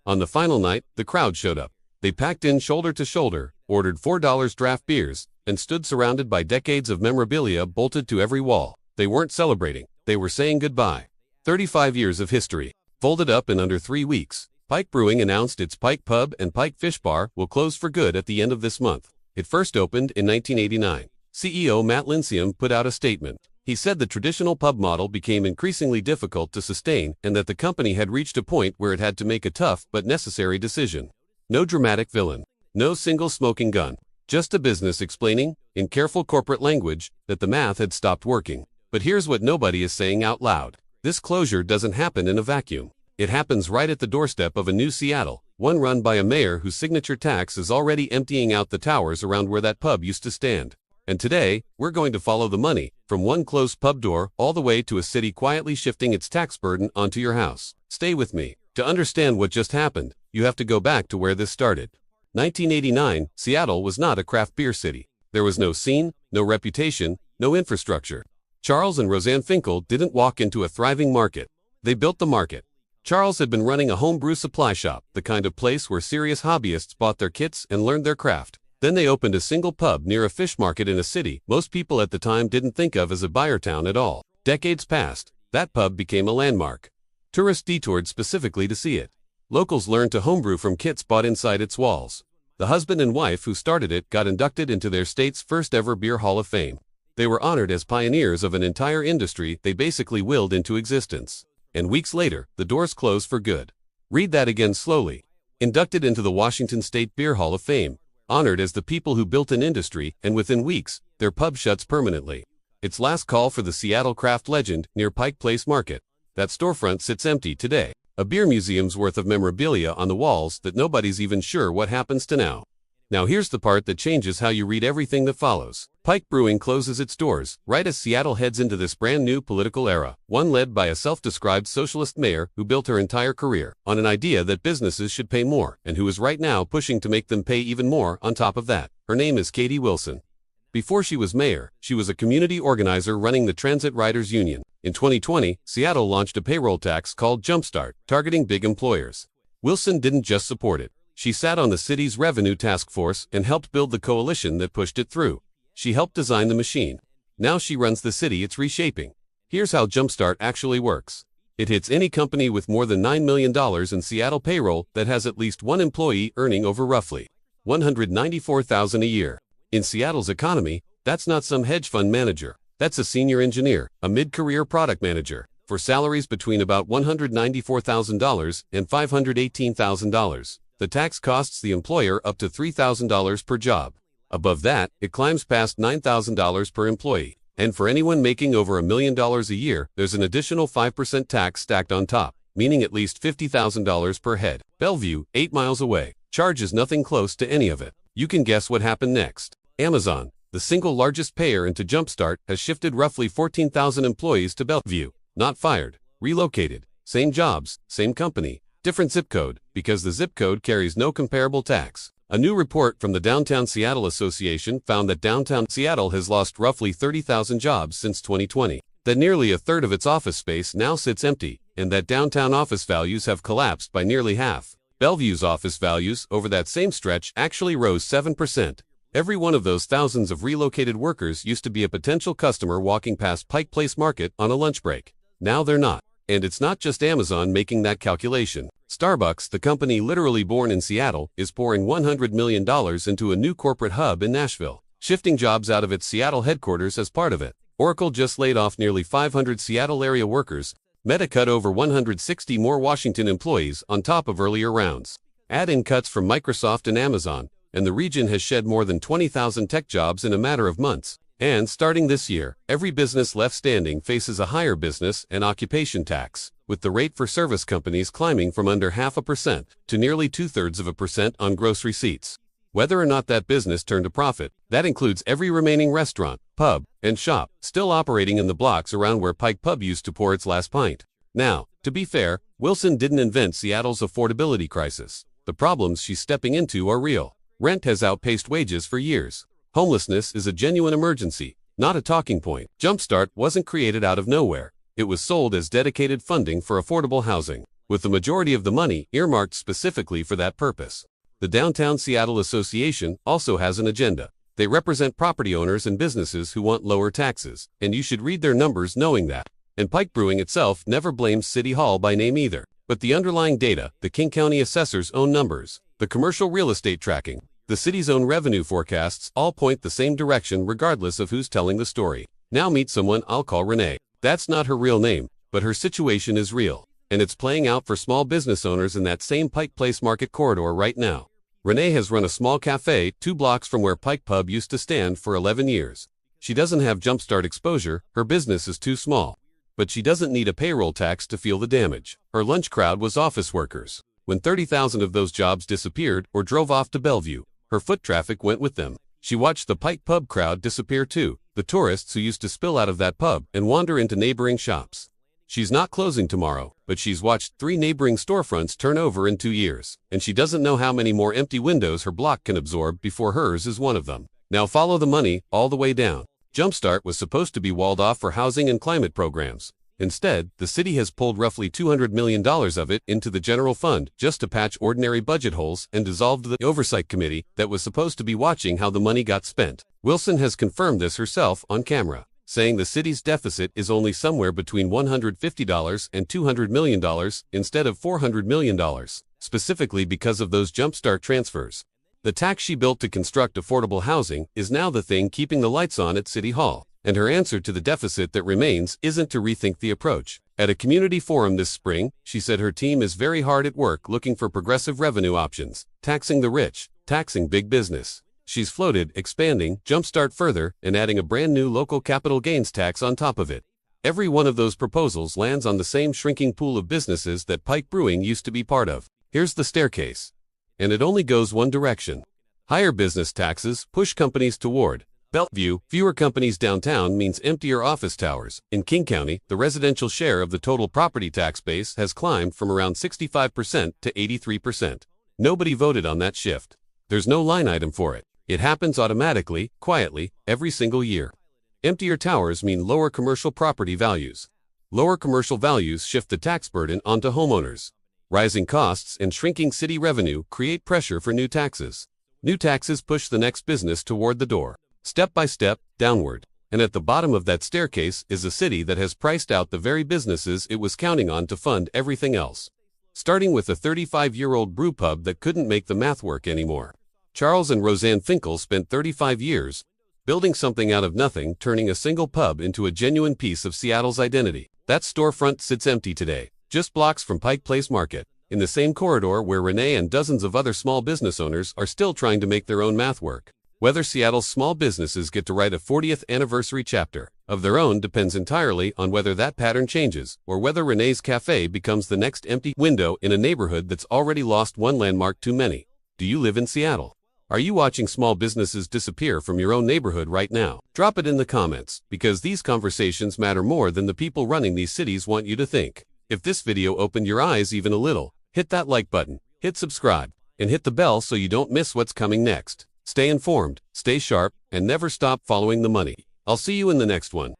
On the final night, the crowd showed up. They packed in shoulder to shoulder, ordered $4 draft beers, and stood surrounded by decades of memorabilia bolted to every wall. They weren't celebrating, they were saying goodbye. 35 years of history, folded up in under 3 weeks. Pike Brewing announced its Pike Pub and Pike Fish Bar will close for good at the end of this month. It first opened in 1989. CEO Matt Lincium put out a statement. He said the traditional pub model became increasingly difficult to sustain and that the company had reached a point where it had to make a tough but necessary decision. No dramatic villain. No single smoking gun. Just a business explaining, in careful corporate language, that the math had stopped working. But here's what nobody is saying out loud. This closure doesn't happen in a vacuum. It happens right at the doorstep of a new Seattle, one run by a mayor whose signature tax is already emptying out the towers around where that pub used to stand. And today, we're going to follow the money, from one closed pub door all the way to a city quietly shifting its tax burden onto your house. Stay with me. To understand what just happened, you have to go back to where this started. 1989, Seattle was not a craft beer city. There was no scene, no reputation, no infrastructure. Charles and Roseanne Finkel didn't walk into a thriving market. They built the market. Charles had been running a home brew supply shop, the kind of place where serious hobbyists bought their kits and learned their craft. Then they opened a single pub near a fish market in a city most people at the time didn't think of as a buyer town at all. Decades passed. That pub became a landmark. Tourists detoured specifically to see it. Locals learned to homebrew from kits bought inside its walls. The husband and wife who started it got inducted into their state's first ever beer hall of fame. They were honored as pioneers of an entire industry they basically willed into existence. And weeks later, the doors closed for good. Read that again slowly. Inducted into the Washington State Beer Hall of Fame. Honored as the people who built an industry, and within weeks, their pub shuts permanently. Its last call for the Seattle craft legend near Pike Place Market. That storefront sits empty today. A beer museum's worth of memorabilia on the walls that nobody's even sure what happens to now. Now here's the part that changes how you read everything that follows. Pike Brewing closes its doors, right as Seattle heads into this brand new political era, one led by a self-described socialist mayor who built her entire career on an idea that businesses should pay more, and who is right now pushing to make them pay even more on top of that. Her name is Katie Wilson. Before she was mayor, she was a community organizer running the Transit Riders Union. In 2020, Seattle launched a payroll tax called Jumpstart, targeting big employers. Wilson didn't just support it. She sat on the city's revenue task force and helped build the coalition that pushed it through. She helped design the machine. Now she runs the city it's reshaping. Here's how Jumpstart actually works. It hits any company with more than $9 million in Seattle payroll that has at least one employee earning over roughly $194,000 a year. In Seattle's economy, that's not some hedge fund manager. That's a senior engineer, a mid-career product manager, for salaries between about $194,000 and $518,000. The tax costs the employer up to $3,000 per job. Above that, it climbs past $9,000 per employee. And for anyone making over $1 million a year, there's an additional 5% tax stacked on top, meaning at least $50,000 per head. Bellevue, 8 miles away, charges nothing close to any of it. You can guess what happened next. Amazon, the single largest payer into Jumpstart, has shifted roughly 14,000 employees to Bellevue. Not fired, relocated. Same jobs, same company. Different zip code, because the zip code carries no comparable tax. A new report from the Downtown Seattle Association found that downtown Seattle has lost roughly 30,000 jobs since 2020, that nearly a third of its office space now sits empty, and that downtown office values have collapsed by nearly half. Bellevue's office values over that same stretch actually rose 7%. Every one of those thousands of relocated workers used to be a potential customer walking past Pike Place Market on a lunch break. Now they're not. And it's not just Amazon making that calculation. Starbucks, the company literally born in Seattle, is pouring $100 million into a new corporate hub in Nashville, shifting jobs out of its Seattle headquarters as part of it. Oracle just laid off nearly 500 Seattle area workers. Meta cut over 160 more Washington employees on top of earlier rounds. Add in cuts from Microsoft and Amazon, and the region has shed more than 20,000 tech jobs in a matter of months. And starting this year, every business left standing faces a higher business and occupation tax, with the rate for service companies climbing from under 0.5% to nearly 0.2% on gross receipts. Whether or not that business turned a profit, that includes every remaining restaurant, pub, and shop still operating in the blocks around where Pike Pub used to pour its last pint. Now, to be fair, Wilson didn't invent Seattle's affordability crisis. The problems she's stepping into are real. Rent has outpaced wages for years. Homelessness is a genuine emergency, not a talking point. Jumpstart wasn't created out of nowhere. It was sold as dedicated funding for affordable housing. with the majority of the money earmarked specifically for that purpose. The Downtown Seattle Association also has an agenda. They represent property owners and businesses who want lower taxes, and you should read their numbers knowing that. And Pike Brewing itself never blames City Hall by name either. But the underlying data, the King County Assessor's own numbers, the commercial real estate tracking, the city's own revenue forecasts all point the same direction regardless of who's telling the story. Now meet someone I'll call Renee. That's not her real name, but her situation is real, and it's playing out for small business owners in that same Pike Place Market corridor right now. Renee has run a small cafe 2 blocks from where Pike Pub used to stand for 11 years. She doesn't have jumpstart exposure, her business is too small. But she doesn't need a payroll tax to feel the damage. Her lunch crowd was office workers. When 30,000 of those jobs disappeared or drove off to Bellevue, her foot traffic went with them. She watched the Pike Pub crowd disappear too, the tourists who used to spill out of that pub and wander into neighboring shops. She's not closing tomorrow, but she's watched 3 neighboring storefronts turn over in 2 years, and she doesn't know how many more empty windows her block can absorb before hers is one of them. Now follow the money all the way down. Jumpstart was supposed to be walled off for housing and climate programs. Instead, the city has pulled roughly $200 million of it into the general fund just to patch ordinary budget holes and dissolved the oversight committee that was supposed to be watching how the money got spent. Wilson has confirmed this herself on camera, saying the city's deficit is only somewhere between $150 and $200 million instead of $400 million, specifically because of those jumpstart transfers. The tax she built to construct affordable housing is now the thing keeping the lights on at City Hall, and her answer to the deficit that remains isn't to rethink the approach. At a community forum this spring, she said her team is very hard at work looking for progressive revenue options, taxing the rich, taxing big business. She's floated expanding Jumpstart further and adding a brand new local capital gains tax on top of it. Every one of those proposals lands on the same shrinking pool of businesses that Pike Brewing used to be part of. Here's the staircase. And it only goes one direction. Higher business taxes push companies toward Bellevue. Fewer companies downtown means emptier office towers. In King County, the residential share of the total property tax base has climbed from around 65% to 83%. Nobody voted on that shift. There's no line item for it. It happens automatically, quietly, every single year. Emptier towers mean lower commercial property values. Lower commercial values shift the tax burden onto homeowners. Rising costs and shrinking city revenue create pressure for new taxes. New taxes push the next business toward the door, step by step, downward. And at the bottom of that staircase is a city that has priced out the very businesses it was counting on to fund everything else. Starting with a 35-year-old brew pub that couldn't make the math work anymore. Charles and Roseanne Finkel spent 35 years building something out of nothing, turning a single pub into a genuine piece of Seattle's identity. That storefront sits empty today, just blocks from Pike Place Market, in the same corridor where Renee and dozens of other small business owners are still trying to make their own math work. Whether Seattle's small businesses get to write a 40th anniversary chapter of their own depends entirely on whether that pattern changes, or whether Renee's Cafe becomes the next empty window in a neighborhood that's already lost one landmark too many. Do you live in Seattle? Are you watching small businesses disappear from your own neighborhood right now? Drop it in the comments, because these conversations matter more than the people running these cities want you to think. If this video opened your eyes even a little, hit that like button, hit subscribe, and hit the bell so you don't miss what's coming next. Stay informed, stay sharp, and never stop following the money. I'll see you in the next one.